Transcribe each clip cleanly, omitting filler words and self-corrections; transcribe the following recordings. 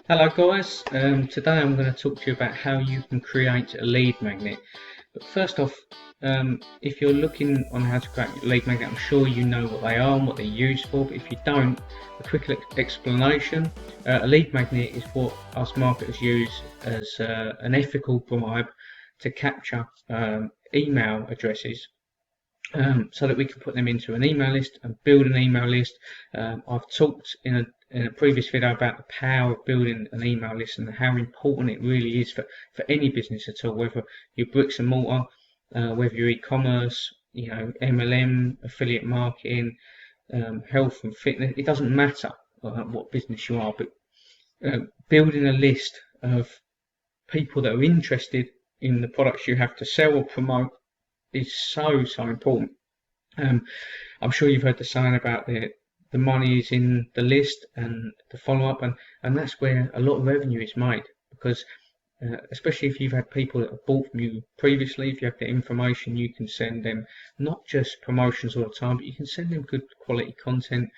Hello guys, today I'm going to talk to you about how you can create a lead magnet. But first off, if you're looking on how to create a lead magnet, I'm sure you know what they are and what they're used for, but if you don't, a quick explanation. A lead magnet is what us marketers use as an ethical bribe to capture email addresses so that we can put them into an email list and build an email list. I've talked in a previous video about the power of building an email list and how important it really is for any business at all, whether you're bricks and mortar, whether you're e-commerce, MLM, affiliate marketing, health and fitness. It doesn't matter what business you are, but building a list of people that are interested in the products you have to sell or promote is so important. I'm sure you've heard the saying about the money is in the list and the follow up, and that's where a lot of revenue is made, because especially if you've had people that have bought from you previously, if you have the information, you can send them not just promotions all the time, but you can send them good quality content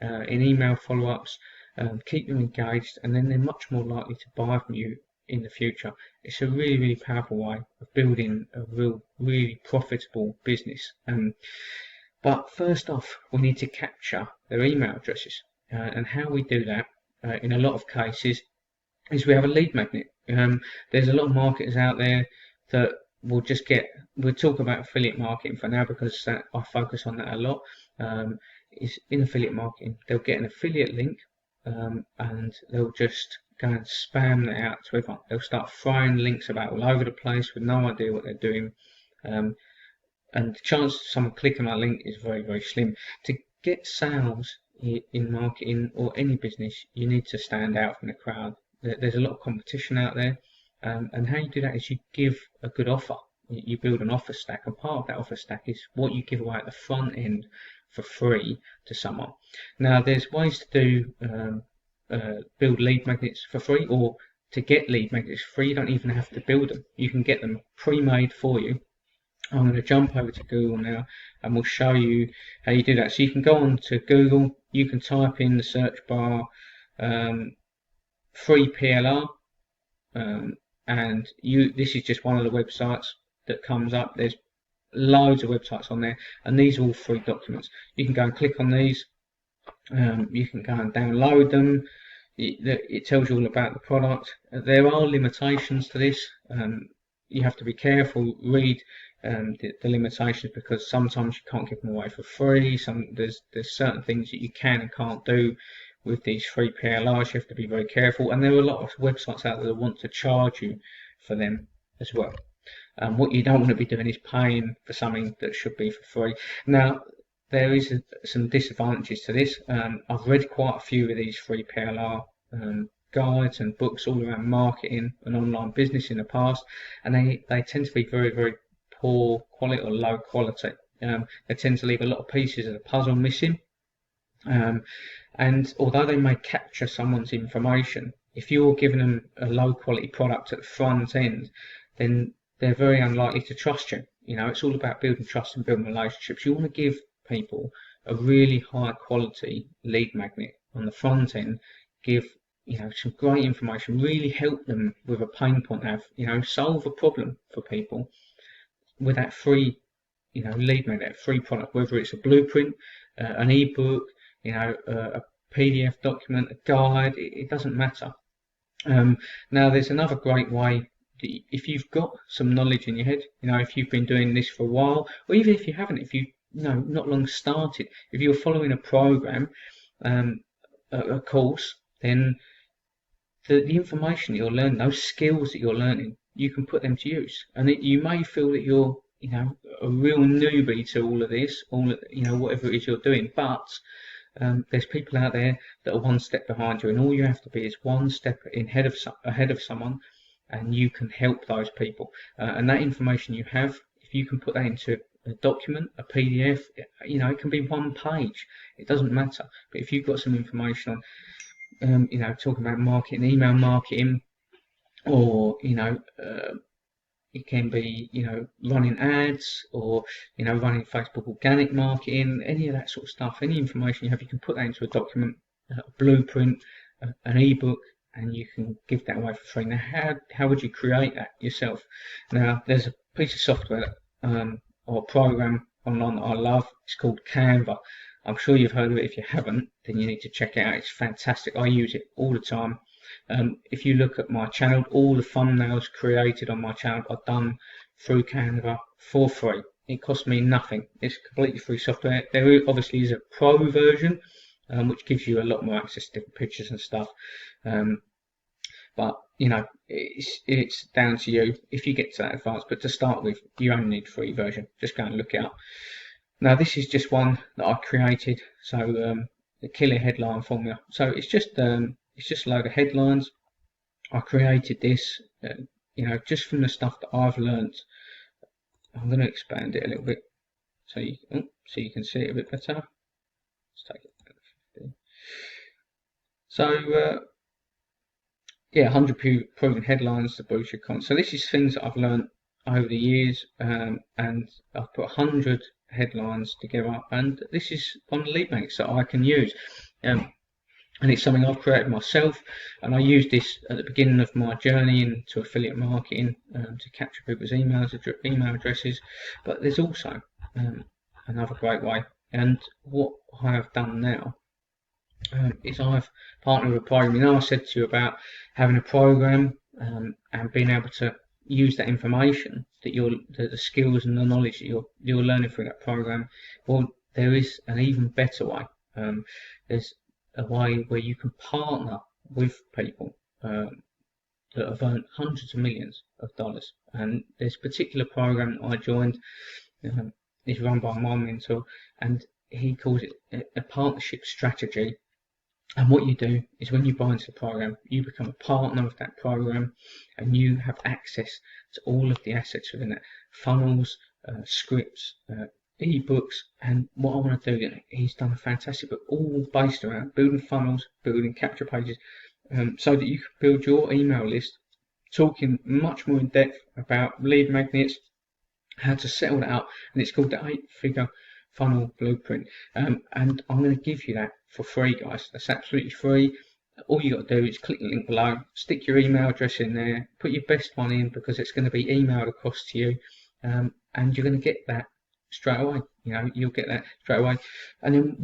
in email follow ups, keep them engaged, and then they're much more likely to buy from you in the future. It's a really powerful way of building a really profitable business. But first off, we need to capture their email addresses, and how we do that in a lot of cases is we have a lead magnet. There's a lot of marketers out there that will just we'll talk about affiliate marketing for now, because I focus on that a lot. Is in affiliate marketing, they'll get an affiliate link, and they'll just go and spam that out to everyone. They'll start throwing links about all over the place with no idea what they're doing. And the chance of someone clicking on that link is very slim. To get sales in marketing or any business, you need to stand out from the crowd. There's a lot of competition out there, and how you do that is you give a good offer. You build an offer stack, and part of that offer stack is what you give away at the front end for free to someone. Now, there's ways to do build lead magnets for free, or to get lead magnets free. You don't even have to build them. You can get them pre-made for you. I'm going to jump over to Google now, and we'll show you how you do that. So you can go on to Google, you can type in the search bar free PLR, and this is just one of the websites that comes up. There's loads of websites on there, and these are all free documents. You can go and click on these. You can go and download them. It tells you all about the product. There are limitations to this. You have to be careful, read the limitations, because sometimes you can't give them away for free. There's certain things that you can and can't do with these free PLRs. You have to be very careful, and there are a lot of websites out there that want to charge you for them as well. What you don't want to be doing is paying for something that should be for free. Now, there is some disadvantages to this. I've read quite a few of these free PLR guides and books all around marketing and online business in the past, and they tend to be very poor quality or low quality. They tend to leave a lot of pieces of the puzzle missing, and although they may capture someone's information, if you're giving them a low quality product at the front end, then they're very unlikely to trust you. It's all about building trust and building relationships. You want to give people a really high quality lead magnet on the front end, give some great information, really help them with a pain point, solve a problem for people with that free lead magnet, free product, whether it's a blueprint, an ebook, a PDF document, a guide. It doesn't matter. Now, there's another great way. If you've got some knowledge in your head, if you've been doing this for a while, or even if you haven't, if you not long started, if you're following a program, a course, then the information that you're learning, those skills that you're learning, you can put them to use. And you may feel that you're a real newbie to all of this, whatever it is you're doing, but there's people out there that are one step behind you, and all you have to be is one step ahead of someone, and you can help those people. And that information you have, if you can put that into a document, a PDF, it can be one page. It doesn't matter. But if you've got some information on, talking about marketing, email marketing, or it can be running ads, or running Facebook organic marketing, any of that sort of stuff. Any information you have, you can put that into a document, a blueprint, an ebook, and you can give that away for free. Now, how would you create that yourself? Now, there's a piece of software or program online that I love. It's called Canva. I'm sure you've heard of it. If you haven't, then you need to check it out. It's fantastic. I use it all the time. If you look at my channel, all the thumbnails created on my channel are done through Canva for free. It costs me nothing. It's completely free software. There obviously is a pro version, which gives you a lot more access to different pictures and stuff. But you know, it's down to you if you get to that advanced. But to start with, you only need the free version. Just go and look it up. Now, this is just one that I created. So the killer headline formula. So it's just a load of headlines. I created this, you know, just from the stuff that I've learnt. I'm going to expand it a little bit so you can see it a bit better. Let's take it to 50. So yeah, 100 proven headlines to boost your content. So this is things that I've learned over the years, and I've put 100 headlines together, and this is on lead magnets that I can use. And it's something I've created myself, and I used this at the beginning of my journey into affiliate marketing to capture people's email addresses. But there's also another great way, and what I have done now is I've partnered with a program. You know, I said to you about having a program and being able to use that information that the skills and the knowledge that you're learning through that program. Well, there is an even better way. There's a way where you can partner with people that have earned hundreds of millions of dollars. And this particular program that I joined is run by my mentor, and he calls it a partnership strategy. And what you do is when you buy into the program, you become a partner of that program, and you have access to all of the assets within it: funnels, scripts, ebooks. And what I want to do, he's done a fantastic book, all based around building funnels, building capture pages, so that you can build your email list, talking much more in depth about lead magnets, how to set all that up. And it's called the 8-figure funnel blueprint. And I'm going to give you that for free, guys. That's absolutely free. All you got to do is click the link below, stick your email address in there, put your best one in, because it's going to be emailed across to you, and you're going to get that straight away. You know, you'll get that straight away. And then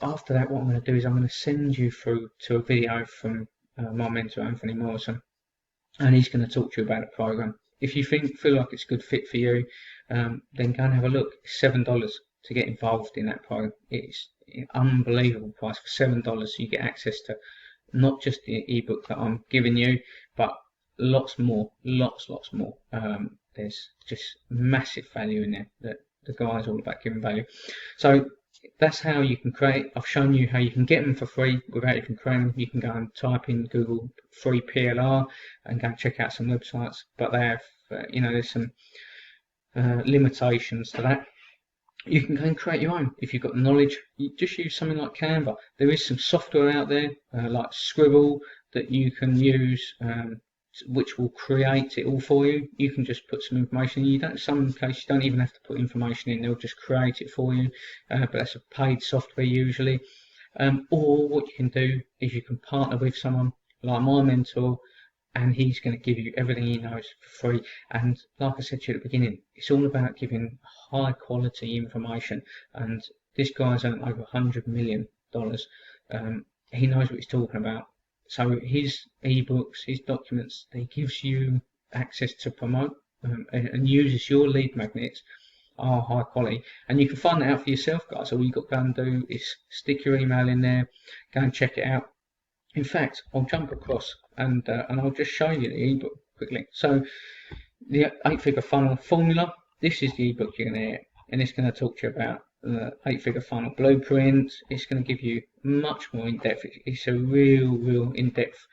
after that, what I'm going to do is I'm going to send you through to a video from my mentor, Anthony Morrison, and he's going to talk to you about the program. If you feel like it's a good fit for you, then go and have a look. It's $7 to get involved in that program. It's an unbelievable price. For $7, you get access to not just the ebook that I'm giving you, but lots more. There's just massive value in there. That the guy is all about giving value. So that's how you can create. I've shown you how you can get them for free without even creating them. You can go and type in Google free PLR and go and check out some websites, but they have, you know, there's some limitations to that. You can go and create your own. If you've got the knowledge, you just use something like Canva. There is some software out there like Scribble that you can use, which will create it all for you. You can just put some information in. In some cases you don't even have to put information in, they'll just create it for you, but that's a paid software usually. Or what you can do is you can partner with someone like my mentor, and he's going to give you everything he knows for free. And like I said to you at the beginning, it's all about giving high quality information, and this guy's earned over $100 million. He knows what he's talking about. So his ebooks, his documents, he gives you access to promote and uses your lead magnets are high quality. And you can find that out for yourself, guys. All you've got to go and do is stick your email in there, go and check it out. In fact, I'll jump across and I'll just show you the ebook quickly. So the 8-figure funnel formula, this is the ebook you're going to get, and it's going to talk to you about the 8-figure funnel blueprint. It's going to give you much more in-depth. It's a real in-depth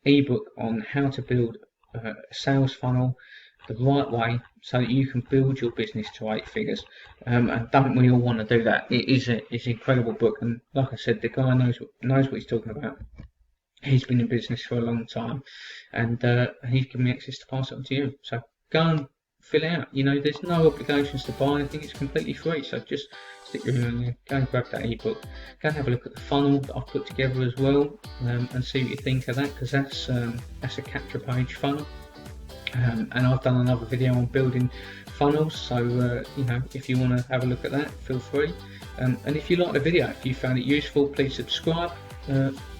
ebook on how to build a sales funnel the right way so that you can build your business to 8 figures. And don't we all want to do that? It's an incredible book, and like I said, the guy knows what he's talking about. He's been in business for a long time, and he's given me access to pass it on to you. So go and fill out. You know, there's no obligations to buy anything. It's completely free. So just stick your email in there, go and grab that ebook, go and have a look at the funnel that I've put together as well, and see what you think of that, because that's a capture page funnel. And I've done another video on building funnels, so you know, if you want to have a look at that, feel free. And if you like the video, if you found it useful, please subscribe,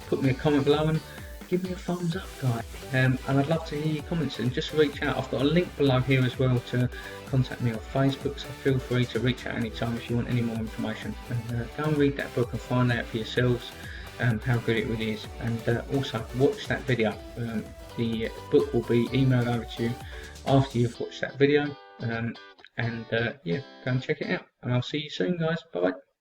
put me a comment below and give me a thumbs up, guys. And I'd love to hear your comments, and just reach out. I've got a link below here as well to contact me on Facebook, so feel free to reach out anytime if you want any more information. And go and read that book and find out for yourselves how good it really is. And also watch that video. The book will be emailed over to you after you've watched that video. Yeah, go and check it out. And I'll see you soon, guys. Bye bye.